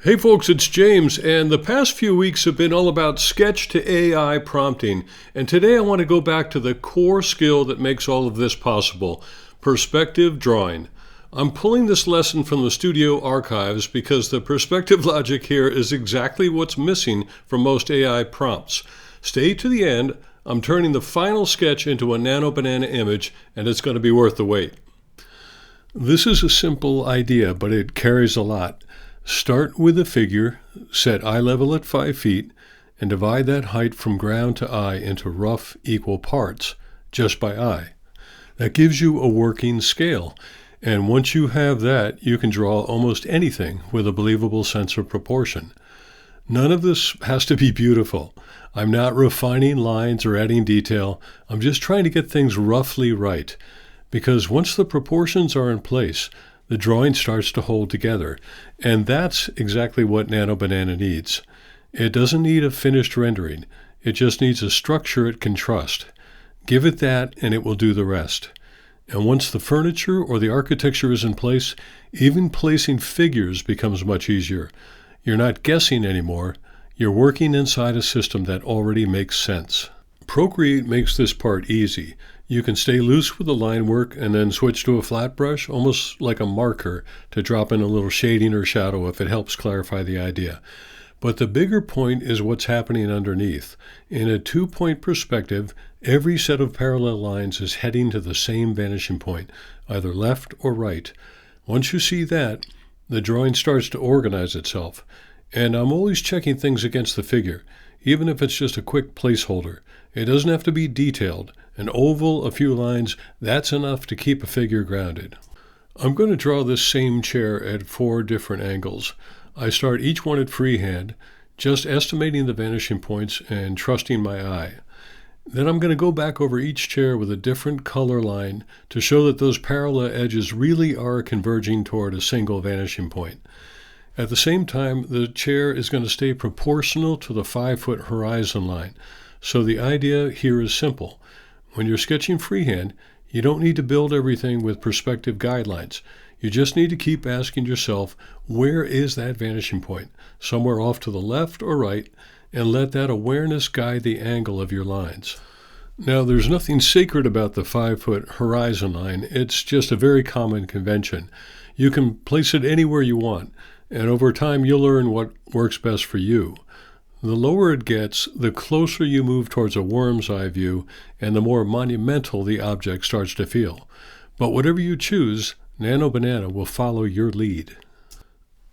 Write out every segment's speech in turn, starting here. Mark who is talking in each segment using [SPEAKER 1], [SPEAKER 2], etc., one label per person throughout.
[SPEAKER 1] Hey folks, it's James, and the past few weeks have been all about sketch to AI prompting. And today I want to go back to the core skill that makes all of this possible, perspective drawing. I'm pulling this lesson from the studio archives because the perspective logic here is exactly what's missing from most AI prompts. Stay to the end. I'm turning the final sketch into a Nano Banana image, and it's going to be worth the wait. This is a simple idea, but it carries a lot. Start with a figure, set eye level at 5 feet, and divide that height from ground to eye into rough, equal parts, just by eye. That gives you a working scale, and once you have that, you can draw almost anything with a believable sense of proportion. None of this has to be beautiful. I'm not refining lines or adding detail. I'm just trying to get things roughly right, because once the proportions are in place, the drawing starts to hold together, and that's exactly what Nano Banana needs. It doesn't need a finished rendering. It just needs a structure it can trust. Give it that, and it will do the rest. And once the furniture or the architecture is in place, even placing figures becomes much easier. You're not guessing anymore. You're working inside a system that already makes sense. Procreate makes this part easy. You can stay loose with the line work and then switch to a flat brush, almost like a marker, to drop in a little shading or shadow if it helps clarify the idea. But the bigger point is what's happening underneath. In a two-point perspective, every set of parallel lines is heading to the same vanishing point, either left or right. Once you see that, the drawing starts to organize itself. And I'm always checking things against the figure, even if it's just a quick placeholder. It doesn't have to be detailed. An oval, a few lines, that's enough to keep a figure grounded. I'm going to draw this same chair at 4 different angles. I start each one at freehand, just estimating the vanishing points and trusting my eye. Then I'm going to go back over each chair with a different color line to show that those parallel edges really are converging toward a single vanishing point. At the same time, the chair is going to stay proportional to the 5-foot horizon line. So the idea here is simple. When you're sketching freehand, you don't need to build everything with perspective guidelines. You just need to keep asking yourself, where is that vanishing point? Somewhere off to the left or right, and let that awareness guide the angle of your lines. Now, there's nothing sacred about the 5-foot horizon line. It's just a very common convention. You can place it anywhere you want, and over time you'll learn what works best for you. The lower it gets, the closer you move towards a worm's eye view, and the more monumental the object starts to feel. But whatever you choose, Nano Banana will follow your lead.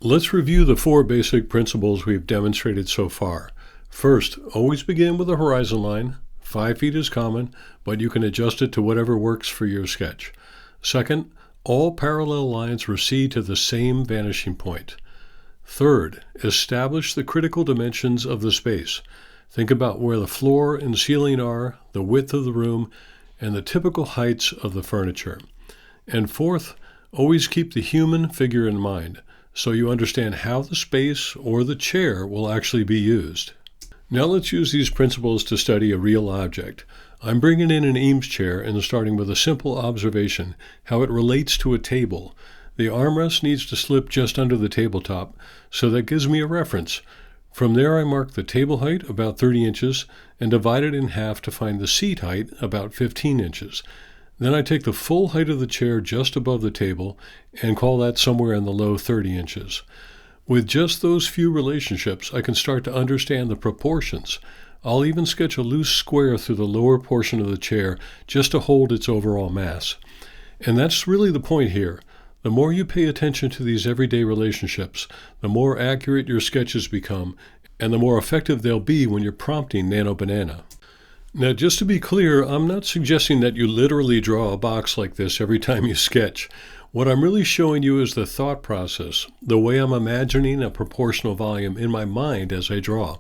[SPEAKER 1] Let's review the 4 basic principles we've demonstrated so far. First, always begin with a horizon line. 5 feet is common, but you can adjust it to whatever works for your sketch. Second, all parallel lines recede to the same vanishing point. Third, establish the critical dimensions of the space. Think about where the floor and ceiling are, the width of the room, and the typical heights of the furniture. And fourth, always keep the human figure in mind, so you understand how the space or the chair will actually be used. Now let's use these principles to study a real object. I'm bringing in an Eames chair and starting with a simple observation, how it relates to a table. The armrest needs to slip just under the tabletop, so that gives me a reference. From there I mark the table height, about 30 inches, and divide it in half to find the seat height, about 15 inches. Then I take the full height of the chair just above the table and call that somewhere in the low 30 inches. With just those few relationships, I can start to understand the proportions. I'll even sketch a loose square through the lower portion of the chair just to hold its overall mass. And that's really the point here. The more you pay attention to these everyday relationships, the more accurate your sketches become, and the more effective they'll be when you're prompting Nano Banana. Now, just to be clear, I'm not suggesting that you literally draw a box like this every time you sketch. What I'm really showing you is the thought process, the way I'm imagining a proportional volume in my mind as I draw.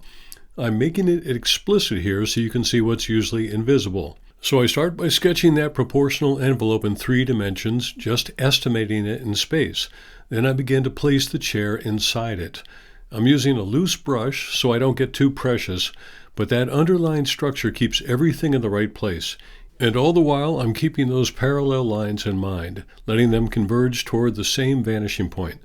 [SPEAKER 1] I'm making it explicit here so you can see what's usually invisible. So I start by sketching that proportional envelope in 3 dimensions, just estimating it in space. Then I begin to place the chair inside it. I'm using a loose brush so I don't get too precious, but that underlying structure keeps everything in the right place. And all the while, I'm keeping those parallel lines in mind, letting them converge toward the same vanishing point.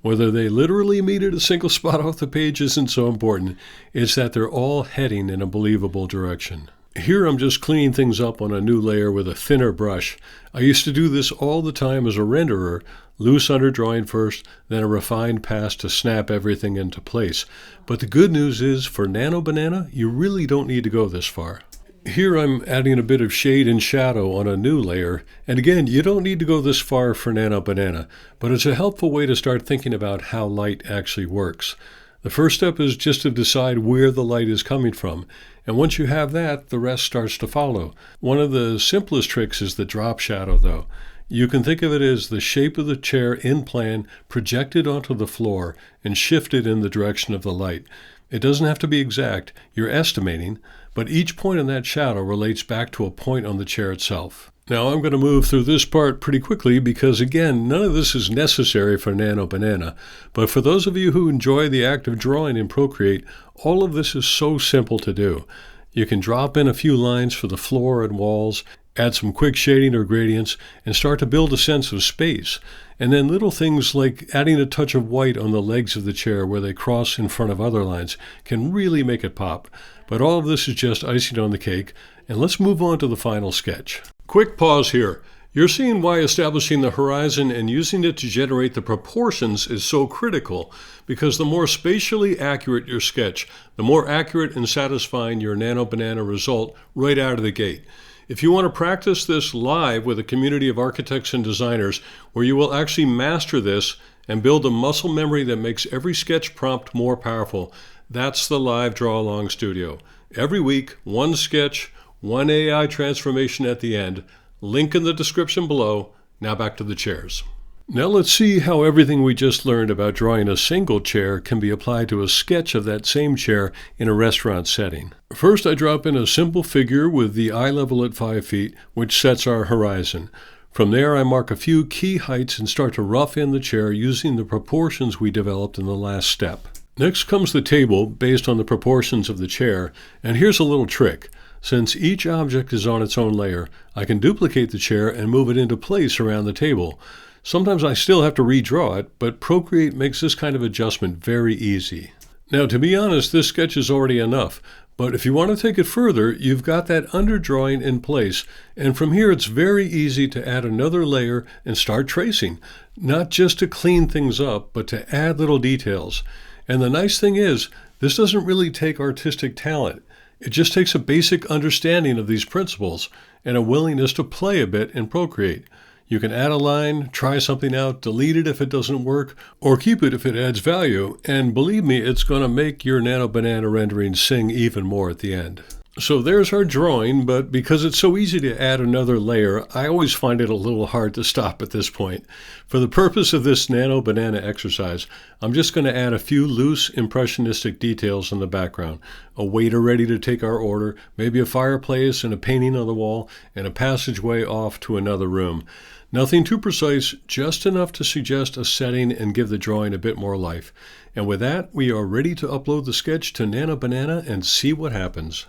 [SPEAKER 1] Whether they literally meet at a single spot off the page isn't so important. It's that they're all heading in a believable direction. Here I'm just cleaning things up on a new layer with a thinner brush. I used to do this all the time as a renderer, loose underdrawing first, then a refined pass to snap everything into place. But the good news is, for Nano Banana, you really don't need to go this far. Here I'm adding a bit of shade and shadow on a new layer, and again, you don't need to go this far for Nano Banana, but it's a helpful way to start thinking about how light actually works. The first step is just to decide where the light is coming from, and once you have that, the rest starts to follow. One of the simplest tricks is the drop shadow, though. You can think of it as the shape of the chair in plan projected onto the floor and shifted in the direction of the light. It doesn't have to be exact, you're estimating, but each point in that shadow relates back to a point on the chair itself. Now I'm going to move through this part pretty quickly because, again, none of this is necessary for Nano Banana, but for those of you who enjoy the act of drawing in Procreate, all of this is so simple to do. You can drop in a few lines for the floor and walls, add some quick shading or gradients, and start to build a sense of space. And then little things like adding a touch of white on the legs of the chair where they cross in front of other lines can really make it pop. But all of this is just icing on the cake, and let's move on to the final sketch. Quick pause here. You're seeing why establishing the horizon and using it to generate the proportions is so critical, because the more spatially accurate your sketch, the more accurate and satisfying your Nano Banana result right out of the gate. If you want to practice this live with a community of architects and designers where you will actually master this and build a muscle memory that makes every sketch prompt more powerful, that's the Live Draw Along Studio. Every week, one sketch, one AI transformation at the end. Link in the description below. Now back to the chairs. Now let's see how everything we just learned about drawing a single chair can be applied to a sketch of that same chair in a restaurant setting. First, I drop in a simple figure with the eye level at 5 feet, which sets our horizon. From there, I mark a few key heights and start to rough in the chair using the proportions we developed in the last step. Next comes the table based on the proportions of the chair, and here's a little trick. Since each object is on its own layer, I can duplicate the chair and move it into place around the table. Sometimes I still have to redraw it, but Procreate makes this kind of adjustment very easy. Now, to be honest, this sketch is already enough, but if you want to take it further, you've got that underdrawing in place, and from here it's very easy to add another layer and start tracing, not just to clean things up, but to add little details. And the nice thing is, this doesn't really take artistic talent. It just takes a basic understanding of these principles and a willingness to play a bit in Procreate. You can add a line, try something out, delete it if it doesn't work, or keep it if it adds value, and believe me, it's going to make your Nano Banana rendering sing even more at the end. So there's our drawing, but because it's so easy to add another layer, I always find it a little hard to stop at this point. For the purpose of this Nano Banana exercise, I'm just going to add a few loose impressionistic details in the background. A waiter ready to take our order, maybe a fireplace and a painting on the wall, and a passageway off to another room. Nothing too precise, just enough to suggest a setting and give the drawing a bit more life. And with that, we are ready to upload the sketch to Nano Banana and see what happens.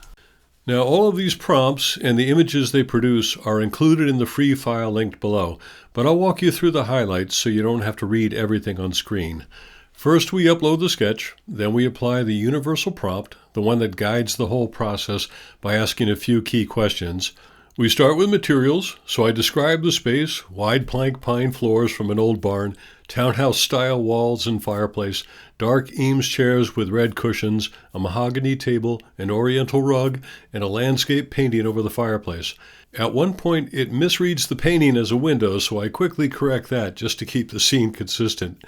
[SPEAKER 1] Now, all of these prompts and the images they produce are included in the free file linked below, but I'll walk you through the highlights so you don't have to read everything on screen. First, we upload the sketch, then we apply the universal prompt, the one that guides the whole process by asking a few key questions. We start with materials, so I describe the space: wide plank pine floors from an old barn, townhouse-style walls and fireplace, dark Eames chairs with red cushions, a mahogany table, an oriental rug, and a landscape painting over the fireplace. At one point, it misreads the painting as a window, so I quickly correct that just to keep the scene consistent.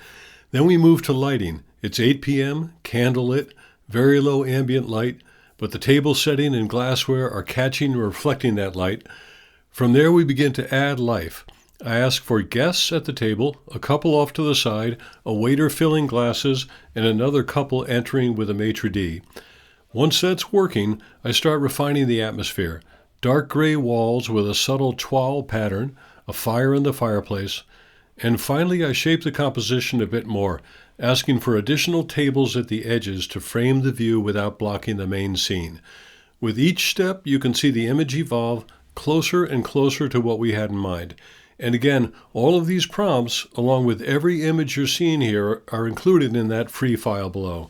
[SPEAKER 1] Then we move to lighting. It's 8 p.m., candlelit, very low ambient light, but the table setting and glassware are catching and reflecting that light. From there, we begin to add life. I ask for guests at the table, a couple off to the side, a waiter filling glasses, and another couple entering with a maitre d'. Once that's working, I start refining the atmosphere. Dark gray walls with a subtle toile pattern, a fire in the fireplace, and finally I shape the composition a bit more, asking for additional tables at the edges to frame the view without blocking the main scene. With each step, you can see the image evolve closer and closer to what we had in mind. And again, all of these prompts, along with every image you're seeing here, are included in that free file below.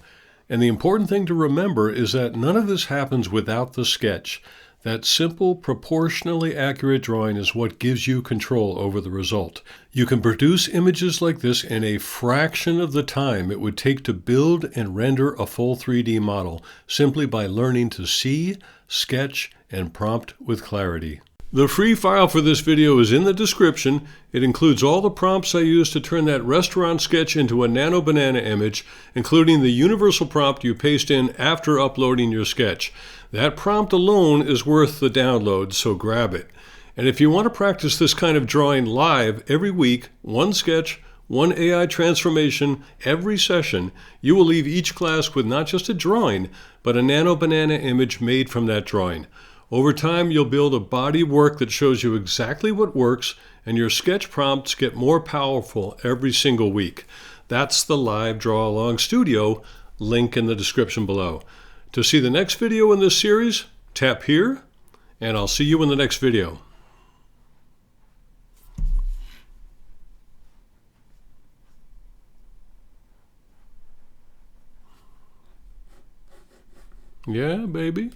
[SPEAKER 1] And the important thing to remember is that none of this happens without the sketch. That simple, proportionally accurate drawing is what gives you control over the result. You can produce images like this in a fraction of the time it would take to build and render a full 3D model, simply by learning to see, sketch, and prompt with clarity. The free file for this video is in the description. It includes all the prompts I used to turn that restaurant sketch into a Nano Banana image, including the universal prompt you paste in after uploading your sketch. That prompt alone is worth the download, so grab it. And if you want to practice this kind of drawing live every week, one sketch, one AI transformation, every session, you will leave each class with not just a drawing, but a Nano Banana image made from that drawing. Over time, you'll build a body of work that shows you exactly what works, and your sketch prompts get more powerful every single week. That's the Live Draw Along Studio, link in the description below. To see the next video in this series, tap here, and I'll see you in the next video. Yeah, baby.